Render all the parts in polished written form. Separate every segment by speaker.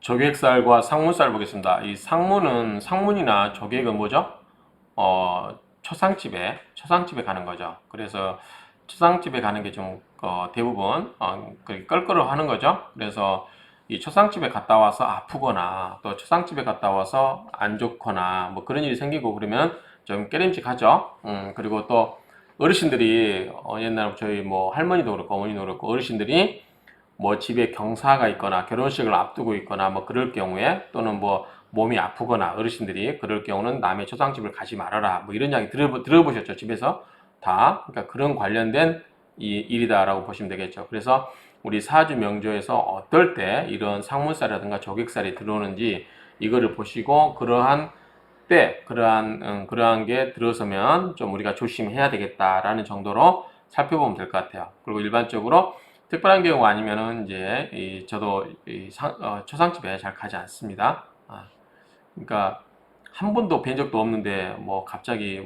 Speaker 1: 조객살과 상문살 보겠습니다. 이 상문이나 조객은 뭐죠? 초상집에 가는 거죠. 그래서 초상집에 가는 게 좀 대부분 껄끄러 하는 거죠. 그래서 이 초상집에 갔다 와서 아프거나 또 초상집에 갔다 와서 안 좋거나 뭐 그런 일이 생기고 그러면 좀 깨림직하죠. 그리고 또 어르신들이 옛날 저희 뭐 할머니도 그렇고 어머니도 그렇고 어르신들이 뭐 집에 경사가 있거나 결혼식을 앞두고 있거나 뭐 그럴 경우에 또는 뭐 몸이 아프거나 어르신들이 그럴 경우는 남의 초상집을 가지 말아라 뭐 이런 이야기 들어보셨죠 집에서 다. 그러니까 그런 관련된 이 일이다라고 보시면 되겠죠. 그래서 우리 사주 명조에서 어떨 때 이런 상문살이라든가 조객살이 들어오는지 이거를 보시고 그러한 게 들어서면 좀 우리가 조심해야 되겠다라는 정도로 살펴보면 될 것 같아요. 그리고 일반적으로 특별한 경우 아니면은 이제 저도 초상집에 잘 가지 않습니다. 그러니까 한 번도 뵌 적도 없는데 뭐 갑자기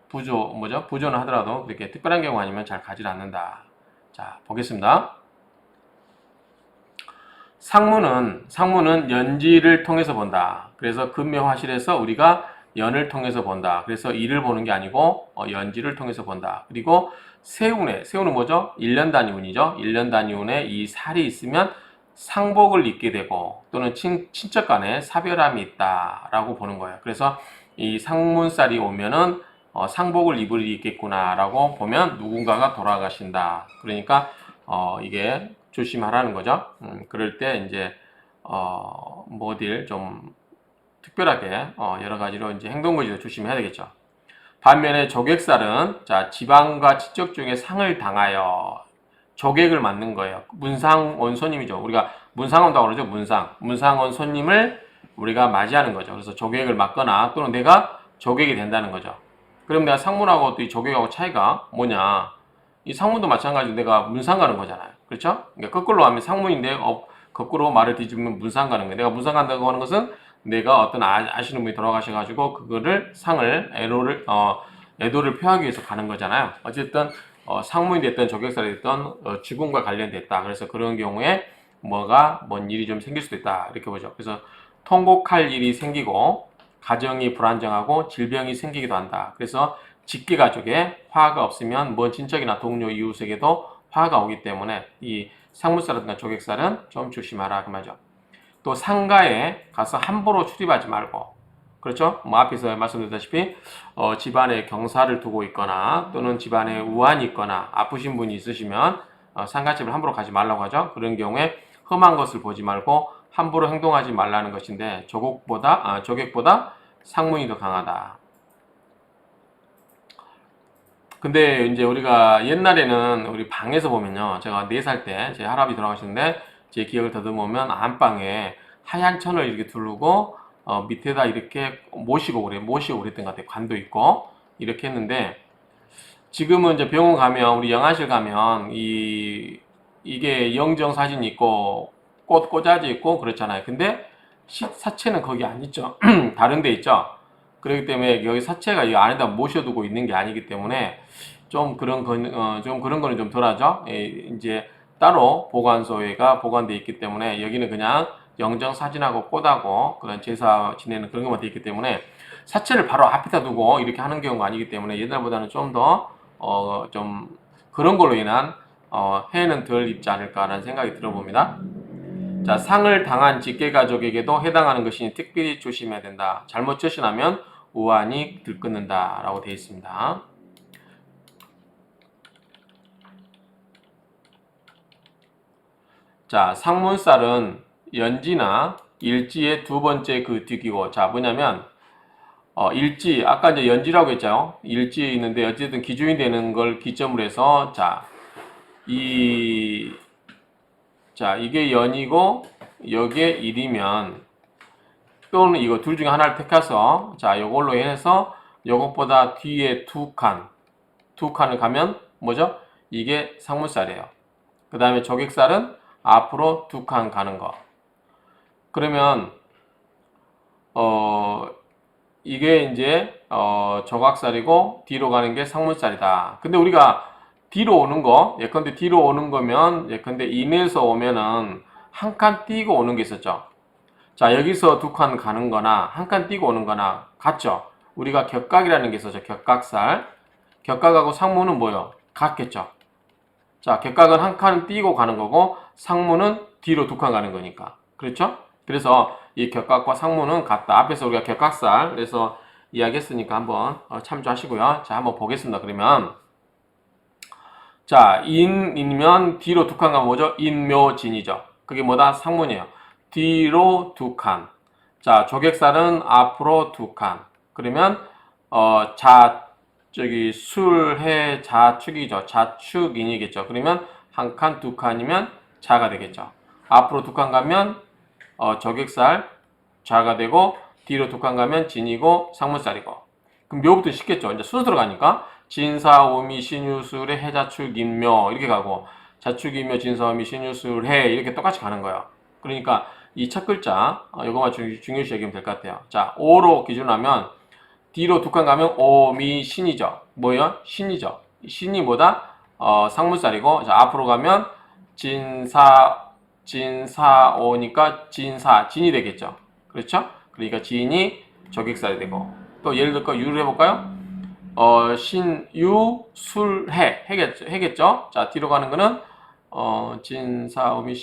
Speaker 1: 부조는 하더라도 그렇게 특별한 경우 아니면 잘 가지 않는다. 자, 보겠습니다. 상문은 연지를 통해서 본다. 그래서 금묘화실에서 우리가 연을 통해서 본다. 그래서 일을 보는 게 아니고 연지를 통해서 본다. 그리고 세운은 뭐죠? 1년 단위 운이죠. 1년 단위 운에 이 살이 있으면 상복을 입게 되고 또는 친척 간에 사별함이 있다라고 보는 거예요. 그래서 이 상문살이 오면은 상복을 입을 일이 있겠구나라고 보면 누군가가 돌아가신다. 그러니까 이게 조심하라는 거죠. 그럴 때 이제 뭐 어딜 좀 특별하게 여러 가지로 이제 행동거지도 조심해야 되겠죠. 반면에 조객살은 자 지방과 친척 중에 상을 당하여 조객을 맞는 거예요. 문상온 손님이죠. 우리가 문상온다고 그러죠. 문상온 손님을 우리가 맞이하는 거죠. 그래서 조객을 맞거나 또는 내가 조객이 된다는 거죠. 그럼 내가 상문하고 또 이 조객하고 차이가 뭐냐? 이 상문도 마찬가지로 내가 문상 가는 거잖아요. 그렇죠? 그러니까 거꾸로 하면 상문인데 거꾸로 말을 뒤집으면 문상 가는 거예요. 내가 문상 간다고 하는 것은 내가 어떤 아시는 분이 돌아가셔가지고 그거를 애도를 표하기 위해서 가는 거잖아요. 어쨌든 상문이 됐든 조객살이 됐든 죽음과 관련됐다. 그래서 그런 경우에 뭔 일이 좀 생길 수도 있다. 이렇게 보죠. 그래서 통곡할 일이 생기고 가정이 불안정하고 질병이 생기기도 한다. 그래서 직계가족에 화가 없으면 먼 친척이나 동료 이웃에게도 화가 오기 때문에 이 상문살이나 조객살은 좀 조심하라 그 말이죠. 또 상가에 가서 함부로 출입하지 말고, 그렇죠? 뭐 앞에서 말씀드렸다시피 집안에 경사를 두고 있거나 또는 집안에 우환이 있거나 아프신 분이 있으시면 상가집을 함부로 가지 말라고 하죠. 그런 경우에 험한 것을 보지 말고 함부로 행동하지 말라는 것인데 조객보다 상문이 더 강하다. 근데 이제 우리가 옛날에는 우리 방에서 보면요. 제가 4살 때 제 할아버지 돌아가셨는데 제 기억을 더듬으면 안방에 하얀 천을 이렇게 두르고 밑에다 이렇게 모시고 그랬던 것 같아요. 관도 있고 이렇게 했는데 지금은 이제 병원 가면 우리 영안실 가면 이게 영정 사진이 있고 꽃 꽂아져 있고 그렇잖아요. 근데 사체는 거기 안 있죠. 다른 데 있죠. 그렇기 때문에 여기 사체가 이 안에다 모셔두고 있는 게 아니기 때문에 좀 그런 거는 좀 덜하죠. 이제 따로 보관소가 보관되어 있기 때문에 여기는 그냥 영정 사진하고 꽃하고 그런 제사 지내는 그런 것만 되어 있기 때문에 사체를 바로 앞에다 두고 이렇게 하는 경우가 아니기 때문에 옛날보다는 좀 그런 걸로 인한 해는 덜 입지 않을까라는 생각이 들어봅니다. 자, 상을 당한 직계가족에게도 해당하는 것이니 특별히 조심해야 된다. 잘못 처신하면 우환이 들끓는다 라고 되어 있습니다. 자, 상문살은 연지나 일지의 두 번째 그 뒷이고, 자, 뭐냐면 일지, 아까 이제 연지라고 했죠. 일지에 있는데 어쨌든 기준이 되는 걸 기점으로 해서 이게 연이고 여기에 일이면 또는 이거 둘 중에 하나를 택해서 요걸로 해서 요것보다 뒤에 두 칸을 가면 뭐죠? 이게 상문살이에요. 그 다음에 조객살은 앞으로 두 칸 가는 거. 그러면 이게 이제 조각살이고 뒤로 가는 게 상문살이다. 근데 우리가 뒤로 오는 거, 예컨대 뒤로 오는 거면 예컨대 인에서 오면은 한 칸 띄고 오는 게 있었죠. 자, 여기서 두 칸 가는 거나 한 칸 띄고 오는 거나 같죠. 우리가 격각이라는 게 있었죠. 격각살. 격각하고 상무는 뭐요? 같겠죠. 자, 격각은 한 칸 띄고 가는 거고 상무는 뒤로 두 칸 가는 거니까. 그렇죠? 그래서 이 격각과 상무는 같다. 앞에서 우리가 격각살 그래서 이야기했으니까 한번 참조하시고요. 자, 한번 보겠습니다. 그러면 자, 인이면 뒤로 두 칸 가면 뭐죠? 인묘진이죠. 그게 뭐다? 상문이에요. 뒤로 두 칸. 자, 조객살은 앞으로 두 칸. 그러면 술해 자축이죠. 자축인이겠죠. 그러면 한 칸, 두 칸이면 자가 되겠죠. 앞으로 두 칸 가면 조객살 자가 되고 뒤로 두 칸 가면 진이고 상문살이고. 그럼 묘부터 쉽겠죠. 이제 순서로 가니까 진사오미 신유술해 해자축 인묘 이렇게 가고 자축인묘 진사오미 신유술 해 이렇게 똑같이 가는 거예요. 그러니까 이 첫 글자 이거만 중요시 여기면 될 것 같아요. 자, 오로 기준하면 뒤로 두 칸 가면 오미 신이죠. 뭐예요? 신이죠. 신이 뭐다? 상문살이고 자, 앞으로 가면 진사오니까 진이 되겠죠. 그렇죠? 그러니까 진이 조객살이 되고 또 예를 들어 유를 해볼까요? 유, 술, 해겠죠? 자, 뒤로 가는 거는, 진사오미,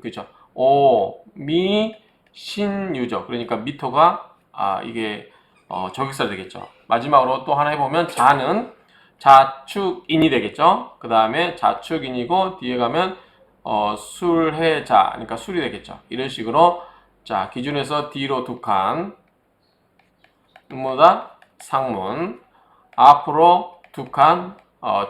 Speaker 1: 그죠? 오미, 신유죠. 그러니까 미토가, 이게, 저격살 되겠죠. 마지막으로 또 하나 해보면, 자는 자축인이 되겠죠? 그 다음에 자축인이고, 뒤에 가면, 술해자, 그러니까 술이 되겠죠. 이런 식으로, 자, 기준에서 뒤로 두 칸, 뭐다? 상문. 앞으로 두 칸,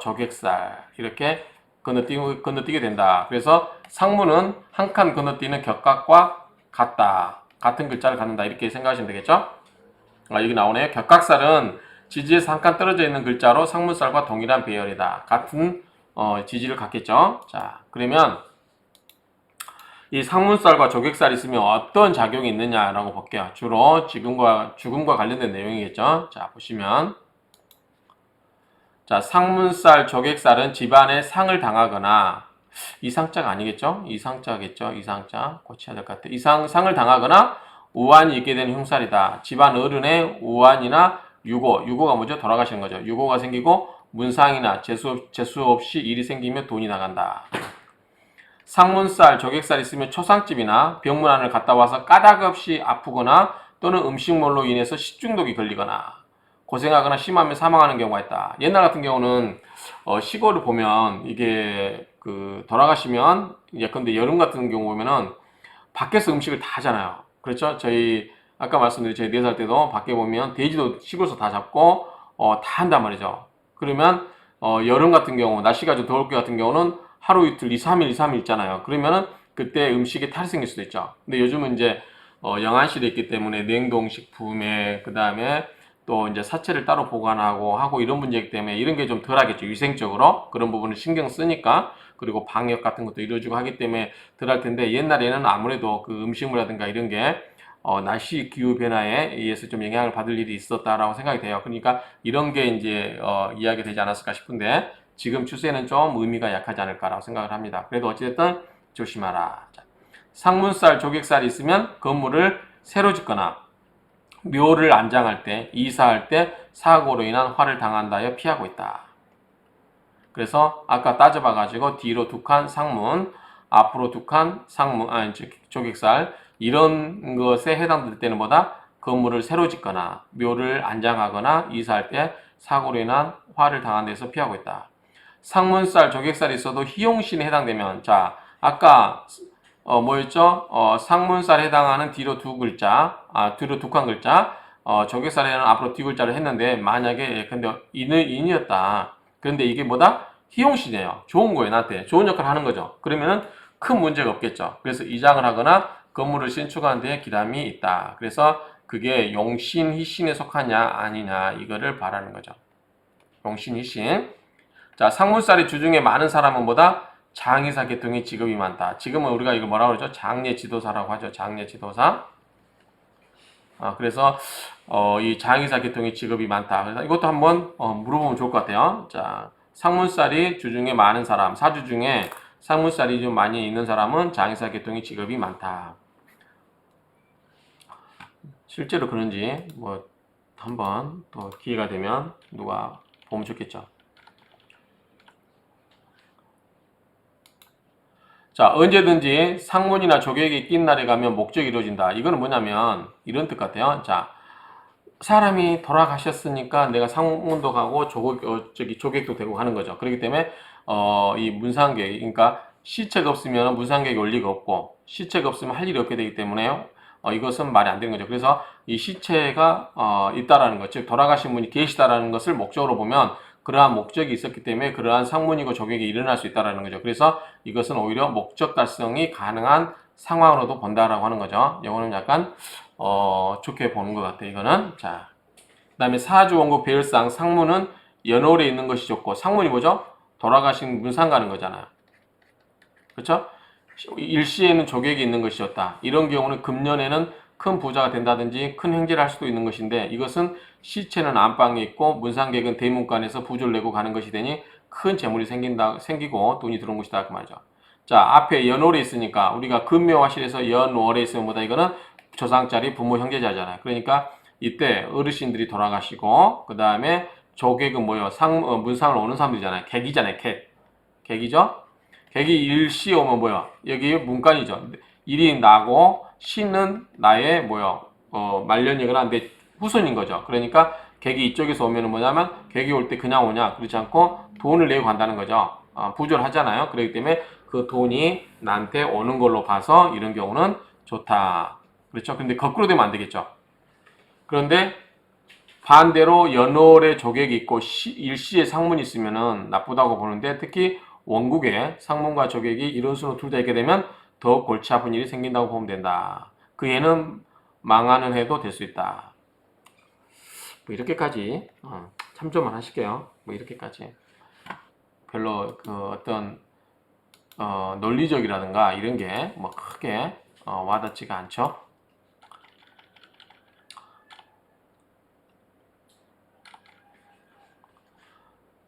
Speaker 1: 조객살. 이렇게 건너뛰게 된다. 그래서 상문은 한 칸 건너뛰는 격각과 같다. 같은 글자를 갖는다. 이렇게 생각하시면 되겠죠? 여기 나오네요. 격각살은 지지에서 한 칸 떨어져 있는 글자로 상문살과 동일한 배열이다. 같은 지지를 갖겠죠? 자, 그러면 이 상문살과 조객살이 있으면 어떤 작용이 있느냐라고 볼게요. 주로 죽음과 관련된 내용이겠죠. 자, 보시면 자, 상문살, 조객살은 집안에 상을 당하거나 이상자가 아니겠죠? 이상자겠죠? 이상자 고쳐야 될 것 같아요. 상을 당하거나 우환이 있게 되는 흉살이다. 집안 어른의 우환이나 유고가 뭐죠? 돌아가시는 거죠. 유고가 생기고 문상이나 재수 없이 일이 생기면 돈이 나간다. 상문살, 조객살 있으면 초상집이나 병문안을 갔다 와서 까닭없이 아프거나 또는 음식물로 인해서 식중독이 걸리거나 고생하거나 심하면 사망하는 경우가 있다. 옛날 같은 경우는 시골을 보면 이게 돌아가시면 예컨대 여름 같은 경우 보면은 밖에서 음식을 다 하잖아요. 그렇죠? 저희 아까 말씀드린 저희 4살 때도 밖에 보면 돼지도 시골에서 다 잡고 다 한단 말이죠. 그러면 여름 같은 경우 날씨가 좀 더울 것 같은 경우는 하루 이틀 2, 3일 있잖아요. 그러면은 그때 음식에 탈이 생길 수도 있죠. 근데 요즘은 이제 영안실에 있기 때문에 냉동식품에 그 다음에 또 이제 사체를 따로 보관하고 이런 문제이기 때문에 이런 게 좀 덜하겠죠. 위생적으로 그런 부분을 신경 쓰니까 그리고 방역 같은 것도 이루어지고 하기 때문에 덜할 텐데 옛날에는 아무래도 그 음식물이라든가 이런 게 날씨 기후 변화에 의해서 좀 영향을 받을 일이 있었다라고 생각이 돼요. 그러니까 이런 게 이제 이야기가 되지 않았을까 싶은데 지금 추세는 좀 의미가 약하지 않을까라고 생각을 합니다. 그래도 어찌됐든 조심하라. 자, 상문살, 조객살이 있으면 건물을 새로 짓거나 묘를 안장할 때, 이사할 때 사고로 인한 화를 당한다여 피하고 있다. 그래서 아까 따져봐가지고 뒤로 두 칸 상문, 앞으로 두 칸 상문, 조객살 이런 것에 해당될 때는 뭐다? 건물을 새로 짓거나 묘를 안장하거나 이사할 때 사고로 인한 화를 당한 데서 피하고 있다. 상문살, 조객살이 있어도 희용신에 해당되면 자 아까 뭐였죠? 상문살에 해당하는 뒤로 두 글자, 뒤로 두 칸 글자, 조객살에는 앞으로 뒤 글자를 했는데 만약에 근데 인이었다. 그런데 이게 뭐다? 희용신이에요. 좋은 거예요, 나한테. 좋은 역할을 하는 거죠. 그러면은 큰 문제가 없겠죠. 그래서 이장을 하거나 건물을 신축하는 데 기람이 있다. 그래서 그게 용신, 희신에 속하냐 아니냐 이거를 바라는 거죠. 용신, 희신. 자, 상문살이 주중에 많은 사람은 뭐다? 장의사 계통의 직업이 많다. 지금은 우리가 이걸 뭐라고 그러죠? 장례 지도사라고 하죠. 장례 지도사. 그래서 이 장의사 계통의 직업이 많다. 그래서 이것도 한번 물어보면 좋을 것 같아요. 자, 상문살이 주중에 많은 사람, 사주 중에 상문살이 좀 많이 있는 사람은 장의사 계통의 직업이 많다. 실제로 그런지 뭐 한번 또 기회가 되면 누가 보면 좋겠죠. 자, 언제든지 상문이나 조객이 낀 날에 가면 목적이 이루어진다. 이거는 뭐냐면 이런 뜻 같아요. 자, 사람이 돌아가셨으니까 내가 상문도 가고 조객도 되고 하는 거죠. 그렇기 때문에 이 문상객, 그러니까 시체가 없으면 문상객이 올 리가 없고 시체가 없으면 할 일이 없게 되기 때문에 이것은 말이 안 되는 거죠. 그래서 이 시체가 있다라는 것, 즉 돌아가신 분이 계시다라는 것을 목적으로 보면 그러한 목적이 있었기 때문에 그러한 상문이고 조객이 일어날 수 있다라는 거죠. 그래서 이것은 오히려 목적 달성이 가능한 상황으로도 본다라고 하는 거죠. 이거는 약간 좋게 보는 것 같아요. 이거는 자, 그다음에 사주 원국 배열상 상문은 연월에 있는 것이 좋고 상문이 뭐죠? 돌아가신 문상 가는 거잖아요. 그렇죠? 일시에는 조객이 있는 것이 좋다. 이런 경우는 금년에는 큰 부자가 된다든지 큰 행제를 할 수도 있는 것인데 이것은 시체는 안방에 있고 문상객은 대문간에서 부조를 내고 가는 것이 되니 큰 재물이 생기고 돈이 들어온 것이다. 그 말이죠. 자, 앞에 연월에 있으니까 우리가 금묘화실에서 연월에 있으면 뭐다? 이거는 조상자리 부모 형제자잖아요. 그러니까 이때 어르신들이 돌아가시고 그 다음에 조객은 뭐요? 문상을 오는 사람들이잖아요. 객이잖아요. 객이죠? 객이 일시 오면 뭐야? 여기 문간이죠. 일이 나고 시는 나의 뭐야? 말년이거나 내 후손인 거죠. 그러니까 객이 이쪽에서 오면은 뭐냐면 객이 올 때 그냥 오냐? 그렇지 않고 돈을 내고 간다는 거죠. 부조를 하잖아요. 그렇기 때문에 그 돈이 나한테 오는 걸로 봐서 이런 경우는 좋다. 그렇죠? 근데 거꾸로 되면 안 되겠죠. 그런데 반대로 연월에 조객이 있고 일시에 상문이 있으면은 나쁘다고 보는데 특히 원국에 상문과 조객이 이런 수로 둘 다 있게 되면 더욱 골치 아픈 일이 생긴다고 보면 된다. 그 해는 망하는 해도 될 수 있다. 뭐 이렇게까지 참조만 하실게요. 뭐 이렇게까지 별로 그 어떤 논리적이라든가 이런 게 뭐 크게 와닿지가 않죠.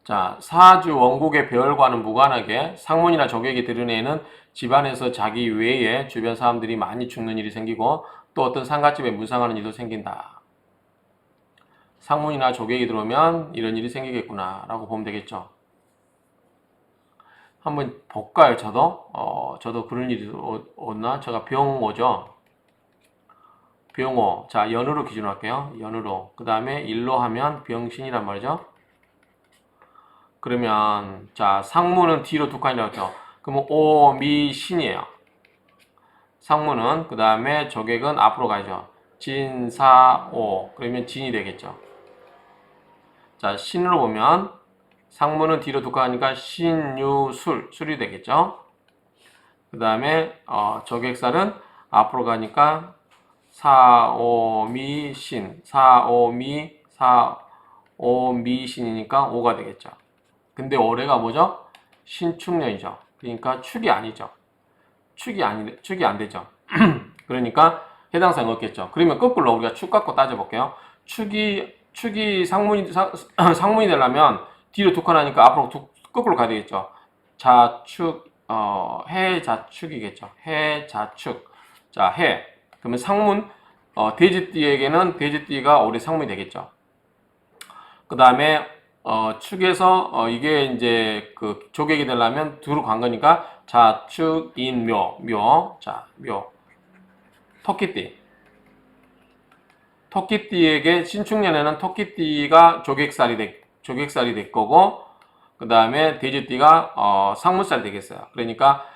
Speaker 1: 자, 사주 원국의 배열과는 무관하게 상문이나 조객이 드러내는 집안에서 자기 외에 주변 사람들이 많이 죽는 일이 생기고 또 어떤 상갓집에 문상하는 일도 생긴다. 상문이나 조객이 들어오면 이런 일이 생기겠구나 라고 보면 되겠죠. 한번 볼까요? 저도 그런 일이 오나? 제가 병오죠. 병오. 자, 연으로 기준으로 할게요. 연으로. 그 다음에 일로 하면 병신이란 말이죠. 그러면 자, 상문은 뒤로 두 칸이라고 했죠. 그러면 오, 미, 신이에요. 상문은 그 다음에 조객은 앞으로 가야죠. 진, 사, 오. 그러면 진이 되겠죠. 자, 신으로 보면 상문은 뒤로 두 칸이니까 신, 유, 술. 술이 되겠죠. 그 다음에 조객살은 앞으로 가니까 사, 오, 미, 신. 사, 오, 미, 사, 오, 미, 신이니까 오가 되겠죠. 근데 올해가 뭐죠? 신축년이죠. 그러니까 축이 아니죠. 축이 안 되죠. 그러니까 해당 사항이 없겠죠. 그러면 거꾸로 우리가 축 갖고 따져볼게요. 축이 상문이 되려면 뒤로 두 칸 하니까 앞으로 거꾸로 가야 되겠죠. 자축, 해자축이겠죠. 해자축. 자, 해. 그러면 상문, 돼지띠에게는 돼지띠가 올해 상문이 되겠죠. 그 다음에 축에서 이게 이제 그 조객이 되려면 두루 간 거니까 자축인 묘. 자, 묘. 토끼띠에게 신축년에는 토끼띠가 조객살이 될 거고 그 다음에 돼지띠가 상문살이 되겠어요. 그러니까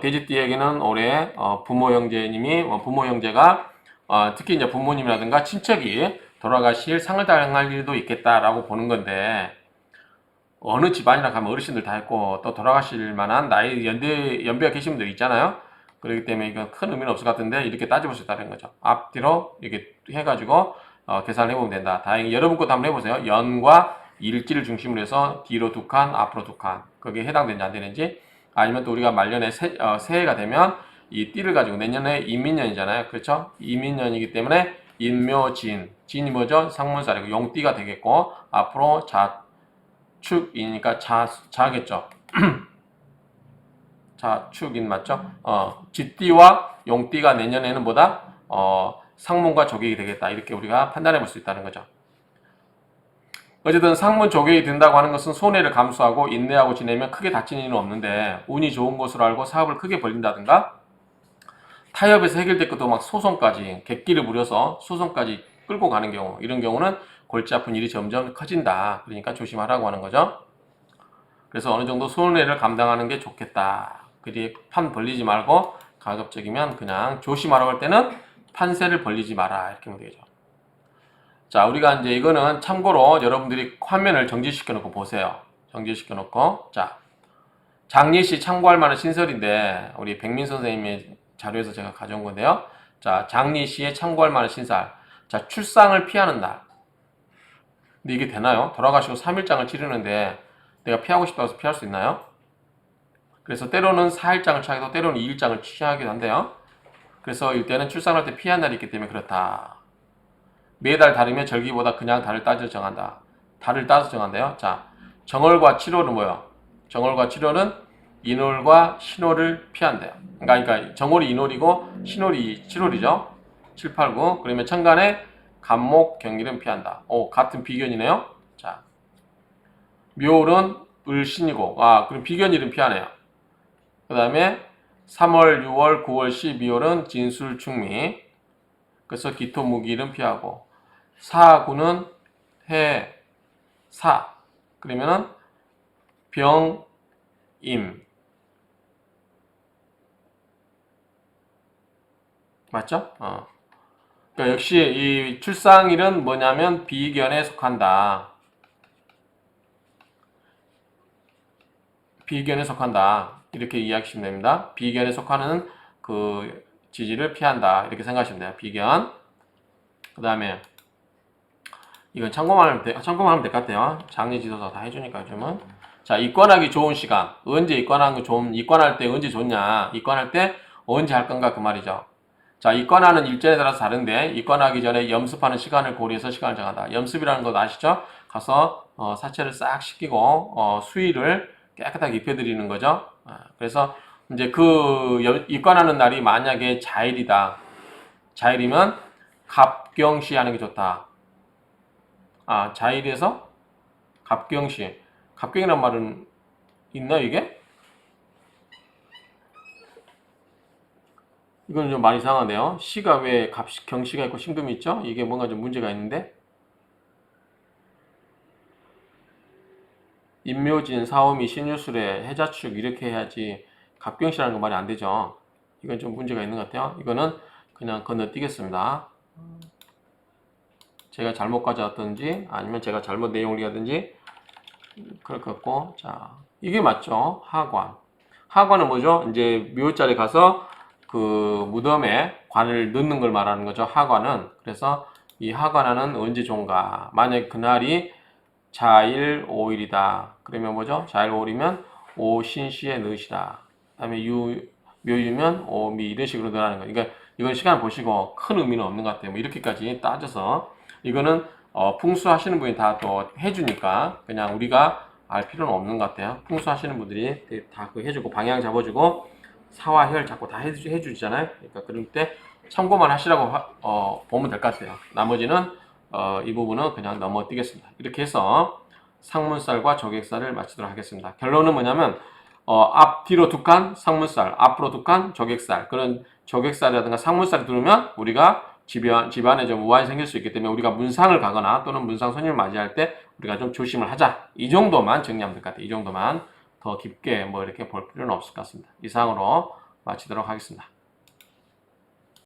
Speaker 1: 돼지띠에게는 올해 부모 형제가 특히 이제 부모님이라든가 친척이 돌아가실 상을 당할 일도 있겠다라고 보는 건데 어느 집안이나 가면 어르신들 다 있고 또 돌아가실 만한 나이 연배가 계신 분들 있잖아요. 그렇기 때문에 이건 큰 의미는 없을 것 같은데 이렇게 따져볼 수 있다는 거죠. 앞뒤로 이렇게 해가지고 계산을 해보면 된다. 다행히 여러분 것도 한번 해보세요. 연과 일지를 중심으로 해서 뒤로 두 칸, 앞으로 두 칸. 그게 해당되는지 안 되는지 아니면 또 우리가 말년에 새해가 되면 이 띠를 가지고 내년에 인민년이잖아요. 그렇죠? 인민년이기 때문에 인묘진. 진이 뭐죠? 상문살이고 용띠가 되겠고 앞으로 자축이니까 자겠죠. 자축인 맞죠? 쥐띠와 용띠가 내년에는 뭐다? 상문과 조객이 되겠다. 이렇게 우리가 판단해 볼 수 있다는 거죠. 어쨌든 상문 조객이 된다고 하는 것은 손해를 감수하고 인내하고 지내면 크게 다치는 일은 없는데 운이 좋은 것으로 알고 사업을 크게 벌린다든가 타협에서 해결될 것도 막 소송까지 객기를 부려서 소송까지 끌고 가는 경우, 이런 경우는 골치 아픈 일이 점점 커진다. 그러니까 조심하라고 하는 거죠. 그래서 어느 정도 손해를 감당하는 게 좋겠다. 그리 판 벌리지 말고 가급적이면 그냥 조심하라고 할 때는 판세를 벌리지 마라. 이렇게 하면 되죠. 자, 우리가 이제 이거는 참고로 여러분들이 화면을 정지시켜 놓고 보세요. 정지시켜 놓고. 자, 장례시 참고할 만한 신설인데, 우리 백민 선생님의 자료에서 제가 가져온 건데요. 자, 장례시에 참고할 만한 신설. 자, 출상을 피하는 날. 근데 이게 되나요? 돌아가시고 3일장을 치르는데 내가 피하고 싶다고 해서 피할 수 있나요? 그래서 때로는 4일장을 취하기도 때로는 2일장을 취하기도 한대요. 그래서 이때는 출산할 때 피한 날이 있기 때문에 그렇다. 매달 다르면 절기보다 그냥 달을 따져 정한다. 달을 따서 정한대요. 자, 정월과 7월은 뭐예요? 정월과 7월은 인월과 신월을 피한대요. 그러니까 정월이 인월이고 신월이 7월이죠. 7, 8, 9. 그러면 천간에 간목, 경일은 피한다. 같은 비견이네요. 자, 묘월은 을신이고, 그럼 비견일은 피하네요. 그 다음에 3월, 6월, 9월, 12월은 진술, 충미. 그래서 기토, 무기일은 피하고, 4, 9는 해, 사. 그러면은 병, 임. 맞죠? 그러니까 역시 이 출상일은 뭐냐면 비견에 속한다. 비견에 속한다. 이렇게 이해하시면 됩니다. 비견에 속하는 그 지지를 피한다. 이렇게 생각하시면 돼요. 비견. 그 다음에 이건 참고만 하면 될 것 같아요. 장례지도서 다 해주니까 요즘은. 자, 입관하기 좋은 시간. 언제 입관하는 거 좋은, 입관할 때 언제 좋냐. 입관할 때 언제 할 건가 그 말이죠. 자, 입관하는 일정에 따라서 다른데 입관하기 전에 염습하는 시간을 고려해서 시간을 정한다. 염습이라는 것 아시죠? 가서 사체를 싹 씻기고 수의를 깨끗하게 입혀드리는 거죠. 그래서 이제 그 입관하는 날이 만약에 자일이다. 자일이면 갑경시 하는 게 좋다. 자일에서 갑경시. 갑경이란 말은 있나 이게? 이건 좀 많이 이상한데요. 시가 왜 경시가 있고 신금이 있죠? 이게 뭔가 좀 문제가 있는데. 임묘진, 사오미, 신유술에 해자축 이렇게 해야지 갑경시라는 거 말이 안 되죠. 이건 좀 문제가 있는 것 같아요. 이거는 그냥 건너뛰겠습니다. 제가 잘못 가져왔든지 아니면 제가 잘못 내용을 이해하든지 그럴 것 같고. 자, 이게 맞죠? 하관. 하관은 뭐죠? 이제 묘자리에 가서 그 무덤에 관을 넣는 걸 말하는 거죠. 하관은. 그래서 이 하관하는 언제 좋은가? 만약 그날이 자일 5일이다. 그러면 뭐죠? 자일 5일이면 오신시에 넣으시다. 그 다음에 묘유면 오미 이런 식으로 넣으라는 거. 그러니까 이건 시간 보시고 큰 의미는 없는 것 같아요. 뭐 이렇게까지 따져서 이거는 풍수 하시는 분이 다 또 해주니까 그냥 우리가 알 필요는 없는 것 같아요. 풍수 하시는 분들이 다 그 해주고 방향 잡아주고 사와 혈 자꾸 다 해주잖아요. 그러니까 그럴 때 참고만 하시라고 보면 될 것 같아요. 나머지는 이 부분은 그냥 넘어뛰겠습니다. 이렇게 해서 상문살과 조객살을 마치도록 하겠습니다. 결론은 뭐냐면 앞뒤로 두 칸 상문살, 앞으로 두 칸 조객살. 그런 조객살이라든가 상문살이 들어오면 우리가 집안에 좀 우환이 생길 수 있기 때문에 우리가 문상을 가거나 또는 문상 손님을 맞이할 때 우리가 좀 조심을 하자. 이 정도만 정리하면 될 것 같아요. 이 정도만. 더 깊게 뭐 이렇게 볼 필요는 없을 것 같습니다. 이상으로 마치도록 하겠습니다.